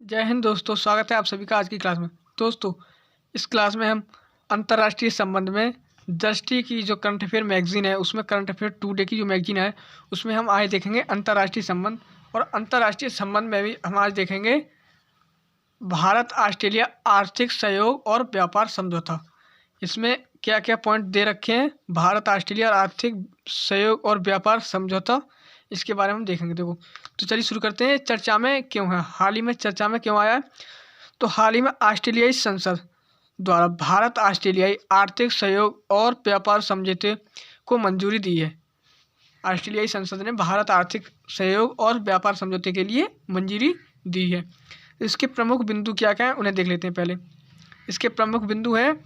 जय हिंद दोस्तों, स्वागत है आप सभी का आज की क्लास में। दोस्तों, इस क्लास में हम अंतर्राष्ट्रीय संबंध में दृष्टि की जो करंट अफेयर मैगजीन है, उसमें करंट अफेयर टुडे की जो मैगजीन है उसमें हम आज देखेंगे अंतर्राष्ट्रीय संबंध। और अंतर्राष्ट्रीय संबंध में भी हम आज देखेंगे भारत ऑस्ट्रेलिया आर्थिक सहयोग और व्यापार समझौता। इसमें क्या क्या पॉइंट दे रखे हैं, भारत ऑस्ट्रेलिया आर्थिक सहयोग और व्यापार समझौता, इसके बारे में हम देखेंगे। देखो, तो चलिए शुरू करते हैं। चर्चा में क्यों है, हाल ही में चर्चा में क्यों आया है? तो हाल ही में ऑस्ट्रेलियाई संसद द्वारा भारत ऑस्ट्रेलियाई आर्थिक सहयोग और व्यापार समझौते को मंजूरी दी है। ऑस्ट्रेलियाई संसद ने भारत आर्थिक सहयोग और व्यापार समझौते के लिए मंजूरी दी है। इसके प्रमुख बिंदु क्या क्या हैं उन्हें देख लेते हैं। पहले इसके प्रमुख बिंदु हैं,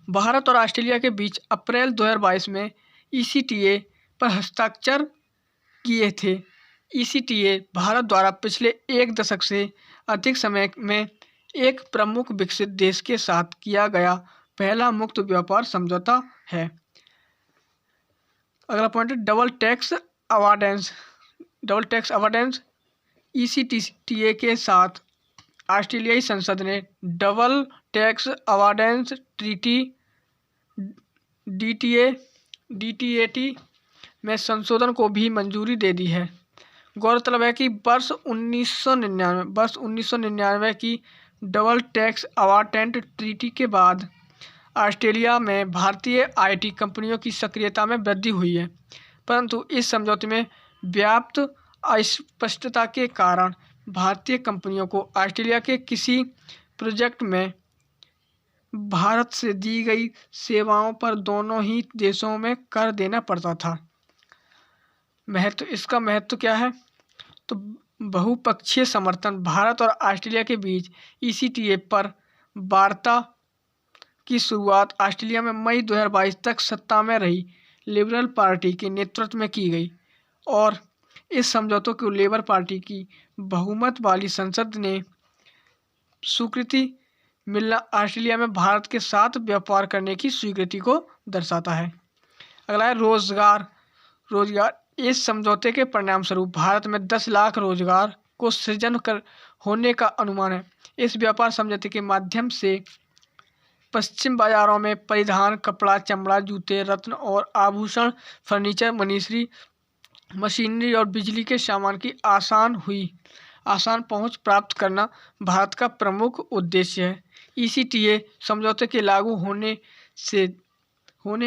भारत और ऑस्ट्रेलिया के बीच अप्रैल 2022 में ECTA पर हस्ताक्षर किए थे। ECTA भारत द्वारा पिछले एक दशक से अधिक समय में एक प्रमुख विकसित देश के साथ किया गया पहला मुक्त व्यापार समझौता है। अगला पॉइंट है double tax avoidance. Double tax avoidance ECTA के साथ ऑस्ट्रेलियाई संसद ने double tax avoidance treaty DTAT में संशोधन को भी मंजूरी दे दी है। गौरतलब है कि वर्ष 1999 की डबल टैक्स अवॉइडेंस ट्रीटी के बाद ऑस्ट्रेलिया में भारतीय IT कंपनियों की सक्रियता में वृद्धि हुई है, परंतु इस समझौते में व्याप्त अस्पष्टता के कारण भारतीय कंपनियों को ऑस्ट्रेलिया के किसी प्रोजेक्ट में भारत से दी गई सेवाओं पर दोनों ही देशों में कर देना पड़ता था। इसका महत्व क्या है? तो बहुपक्षीय समर्थन। भारत और ऑस्ट्रेलिया के बीच ECTA पर वार्ता की शुरुआत ऑस्ट्रेलिया में मई 2022 तक सत्ता में रही लिबरल पार्टी के नेतृत्व में की गई, और इस समझौते को लेबर पार्टी की बहुमत वाली संसद ने स्वीकृति मिलना ऑस्ट्रेलिया में भारत के साथ व्यापार करने की स्वीकृति को दर्शाता है। अगला है रोजगार। इस समझौते के परिणाम स्वरूप भारत में 10 लाख रोजगार को सृजन होने का अनुमान है। इस व्यापार समझौते के माध्यम से पश्चिम बाजारों में परिधान, कपड़ा, चमड़ा, जूते, रत्न और आभूषण, फर्नीचर, मशीनरी और बिजली के सामान की आसान पहुंच प्राप्त करना भारत का प्रमुख उद्देश्य है। ECTA समझौते के लागू होने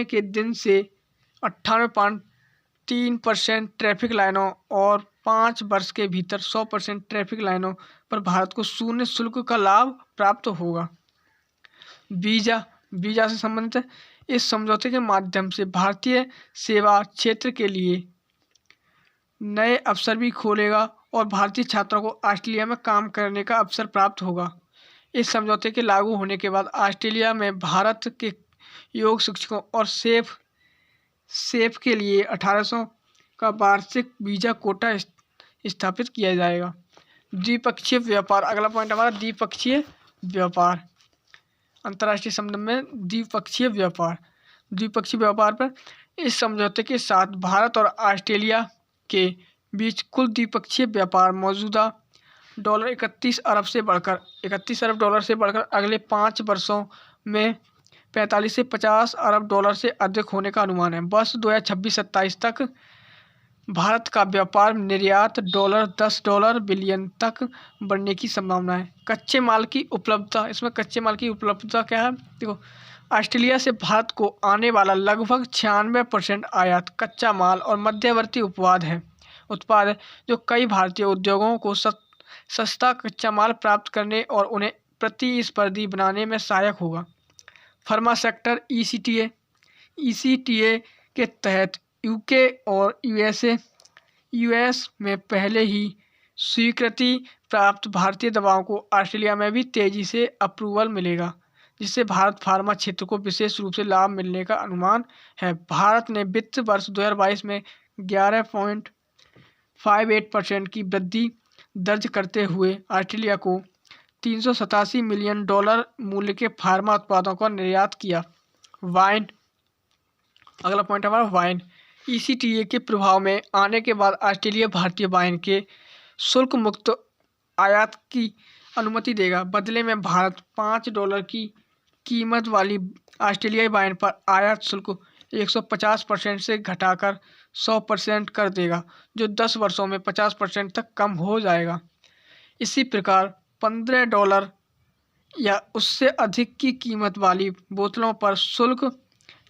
के दिन से 98.3% ट्रैफिक लाइनों और 5 वर्ष के भीतर 100% ट्रैफिक लाइनों पर भारत को शून्य शुल्क का लाभ प्राप्त होगा। वीज़ा से संबंधित है। इस समझौते के माध्यम से भारतीय सेवा क्षेत्र के लिए नए अवसर भी खोलेगा और भारतीय छात्रों को ऑस्ट्रेलिया में काम करने का अवसर प्राप्त होगा। इस समझौते के लागू होने के बाद ऑस्ट्रेलिया में भारत के योग शिक्षकों और सेफ के लिए 1800 का वार्षिक वीज़ा कोटा स्थापित किया जाएगा। द्विपक्षीय व्यापार। अगला पॉइंट हमारा द्विपक्षीय व्यापार। अंतर्राष्ट्रीय संबंध में द्विपक्षीय व्यापार पर इस समझौते के साथ भारत और ऑस्ट्रेलिया के बीच कुल द्विपक्षीय व्यापार मौजूदा $31 अरब से बढ़कर अगले 5 वर्षों में 45 से 50 अरब डॉलर से अधिक होने का अनुमान है। वर्ष 2026-27 तक भारत का व्यापार निर्यात $10 बिलियन तक बढ़ने की संभावना है। कच्चे माल की उपलब्धता। इसमें कच्चे माल की उपलब्धता क्या है? देखो, ऑस्ट्रेलिया से भारत को आने वाला लगभग 96% आयात कच्चा माल और मध्यवर्ती उत्पाद है जो कई भारतीय उद्योगों को सस्ता कच्चा माल प्राप्त करने और उन्हें प्रतिस्पर्धी बनाने में सहायक होगा। Pharma sector. ECTA के तहत UK और US में पहले ही स्वीकृति प्राप्त भारतीय दवाओं को ऑस्ट्रेलिया में भी तेजी से अप्रूवल मिलेगा, जिससे भारत फार्मा क्षेत्र को विशेष रूप से लाभ मिलने का अनुमान है। भारत ने वित्त वर्ष 2022 में 11.58% की वृद्धि दर्ज करते हुए ऑस्ट्रेलिया को $387 मिलियन मूल्य के फार्मा उत्पादों का निर्यात किया। वाइन। अगला पॉइंट हमारा वाइन। ECTA के प्रभाव में आने के बाद ऑस्ट्रेलिया भारतीय वाइन के शुल्क मुक्त आयात की अनुमति देगा। बदले में भारत $5 की कीमत वाली ऑस्ट्रेलियाई वाइन पर आयात शुल्क 150% से घटाकर 100% कर देगा, जो 10 वर्षों में 50% तक कम हो जाएगा। इसी प्रकार $15 या उससे अधिक की कीमत वाली बोतलों पर शुल्क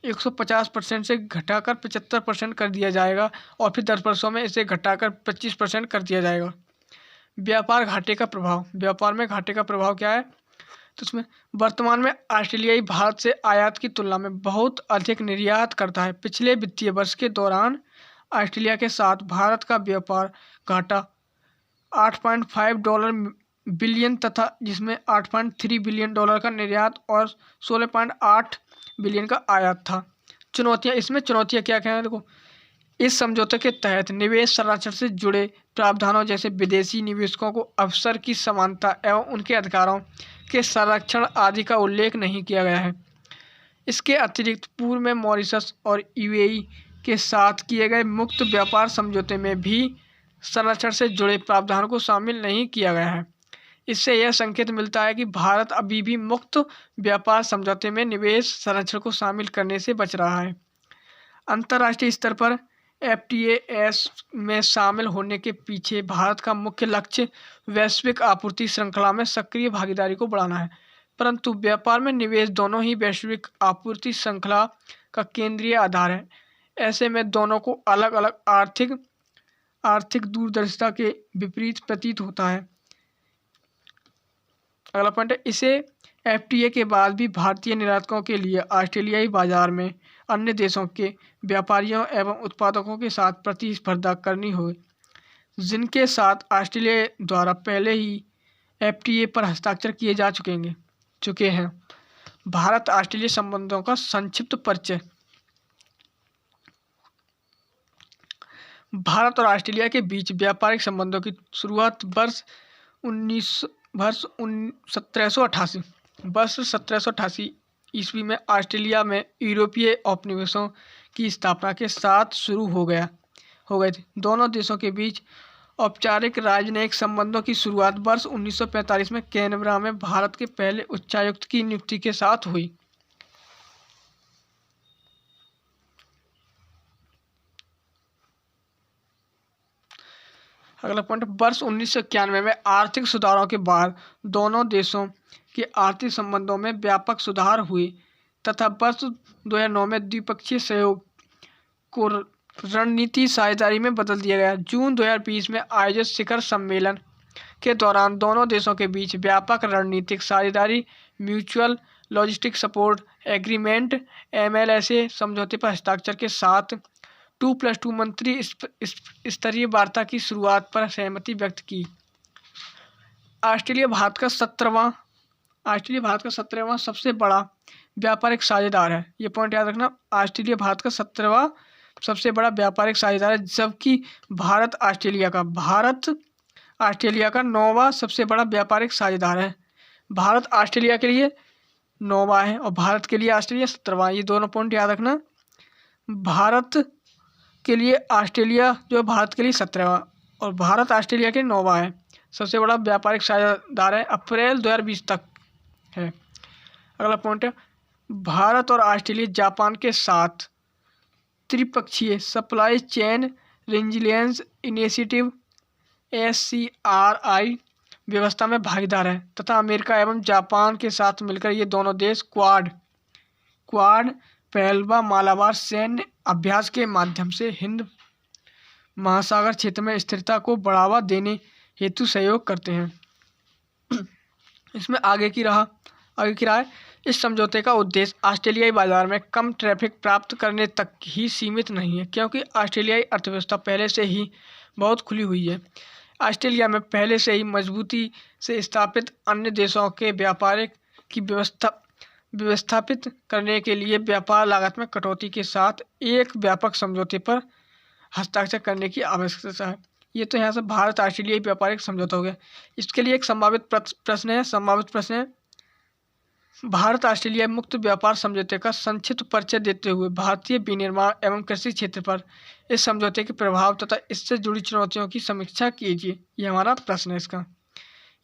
150% से घटाकर 75% कर दिया जाएगा और फिर 10 वर्षों में इसे घटाकर 25% कर दिया जाएगा। व्यापार घाटे का प्रभाव। व्यापार में घाटे का प्रभाव क्या है? तो उसमें वर्तमान में ऑस्ट्रेलियाई भारत से आयात की तुलना में बहुत अधिक निर्यात करता है। पिछले वित्तीय वर्ष के दौरान ऑस्ट्रेलिया के साथ भारत का व्यापार घाटा $8.5 बिलियन तथा जिसमें $8.3 बिलियन का निर्यात और 16.8 बिलियन का आयात था। चुनौतियां, इसमें चुनौतियां क्या क्या हैं? देखो, इस समझौते के तहत निवेश संरक्षण से जुड़े प्रावधानों जैसे विदेशी निवेशकों को अवसर की समानता एवं उनके अधिकारों के संरक्षण आदि का उल्लेख नहीं किया गया है। इसके अतिरिक्त पूर्व में मॉरिशस और यूएई के साथ किए गए मुक्त व्यापार समझौते में भी संरक्षण से जुड़े प्रावधानों को शामिल नहीं किया गया है। इससे यह संकेत मिलता है कि भारत अभी भी मुक्त व्यापार समझौते में निवेश संरक्षण को शामिल करने से बच रहा है। अंतर्राष्ट्रीय स्तर पर FTAs में शामिल होने के पीछे भारत का मुख्य लक्ष्य वैश्विक आपूर्ति श्रृंखला में सक्रिय भागीदारी को बढ़ाना है, परंतु व्यापार में निवेश दोनों ही वैश्विक आपूर्ति श्रृंखला का केंद्रीय आधार है। ऐसे में दोनों को अलग अलग आर्थिक दूरदर्शिता के विपरीत प्रतीत होता है। अगला पॉइंट है, इसे FTA के बाद भी भारतीय निर्यातकों के लिए ऑस्ट्रेलियाई बाजार में अन्य देशों के व्यापारियों एवं उत्पादकों के साथ प्रतिस्पर्धा करनी हो, जिनके साथ ऑस्ट्रेलिया द्वारा पहले ही FTA पर हस्ताक्षर किए जा चुके हैं। भारत ऑस्ट्रेलिया संबंधों का संक्षिप्त परिचय। भारत और ऑस्ट्रेलिया के बीच व्यापारिक संबंधों की शुरुआत वर्ष 1788 ईस्वी में ऑस्ट्रेलिया में यूरोपीय औपनिवेशों की स्थापना के साथ शुरू हो गए थे। दोनों देशों के बीच औपचारिक राजनयिक संबंधों की शुरुआत वर्ष 1945 में कैनबरा में भारत के पहले उच्चायुक्त की नियुक्ति के साथ हुई। अगला पॉइंट, वर्ष 1991 में आर्थिक सुधारों के बाद दोनों देशों के आर्थिक संबंधों में व्यापक सुधार हुए तथा वर्ष 2009 में द्विपक्षीय सहयोग को रणनीति साझेदारी में बदल दिया गया। जून 2020 में आयोजित शिखर सम्मेलन के दौरान दोनों देशों के बीच व्यापक रणनीतिक साझेदारी mutual logistic support agreement MLSA समझौते पर हस्ताक्षर के साथ 2+2 मंत्री स्तरीय वार्ता की शुरुआत पर सहमति व्यक्त की। ऑस्ट्रेलिया भारत का 17वां सबसे बड़ा व्यापारिक साझेदार है। ये पॉइंट याद रखना, ऑस्ट्रेलिया भारत का 17वां सबसे बड़ा व्यापारिक साझेदार है, जबकि भारत ऑस्ट्रेलिया का 9वां सबसे बड़ा व्यापारिक साझेदार है। भारत ऑस्ट्रेलिया के लिए 9वां है और भारत के लिए ऑस्ट्रेलिया 17वां। ये दोनों पॉइंट याद रखना, भारत के लिए ऑस्ट्रेलिया जो भारत के लिए 17वां और भारत ऑस्ट्रेलिया के 9वां है, सबसे बड़ा व्यापारिक साझेदार है, अप्रैल 2020 तक है। अगला पॉइंट है, भारत और ऑस्ट्रेलिया जापान के साथ त्रिपक्षीय supply chain resilience initiative SCRI व्यवस्था में भागीदार है तथा अमेरिका एवं जापान के साथ मिलकर ये दोनों देश क्वाड पहलवा मालाबार सैन्य अभ्यास के माध्यम से हिंद महासागर क्षेत्र में स्थिरता को बढ़ावा देने हेतु सहयोग करते हैं। इसमें आगे की राय, इस समझौते का उद्देश्य ऑस्ट्रेलियाई बाजार में कम ट्रैफिक प्राप्त करने तक ही सीमित नहीं है, क्योंकि ऑस्ट्रेलियाई अर्थव्यवस्था पहले से ही बहुत खुली हुई है। ऑस्ट्रेलिया में पहले से ही मजबूती से स्थापित अन्य देशों के व्यापारिक की व्यवस्थापित करने के लिए व्यापार लागत में कटौती के साथ एक व्यापक समझौते पर हस्ताक्षर करने की आवश्यकता है। ये तो यहाँ से भारत ऑस्ट्रेलिया व्यापारिक समझौता हो गया। इसके लिए एक संभावित प्रश्न है। भारत ऑस्ट्रेलिया मुक्त व्यापार समझौते का संक्षिप्त परिचय देते हुए भारतीय विनिर्माण एवं कृषि क्षेत्र पर इस समझौते के प्रभाव तथा इससे जुड़ी चुनौतियों की समीक्षा कीजिए। ये हमारा प्रश्न है इसका।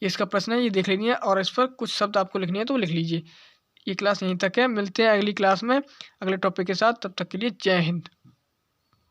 ये इसका प्रश्न है, ये देख लेनी है और इस पर कुछ शब्द आपको लिखनी है तो वो लिख लीजिए। ये क्लास यहीं तक है, मिलते हैं अगली क्लास में अगले टॉपिक के साथ। तब तक के लिए जय हिंद।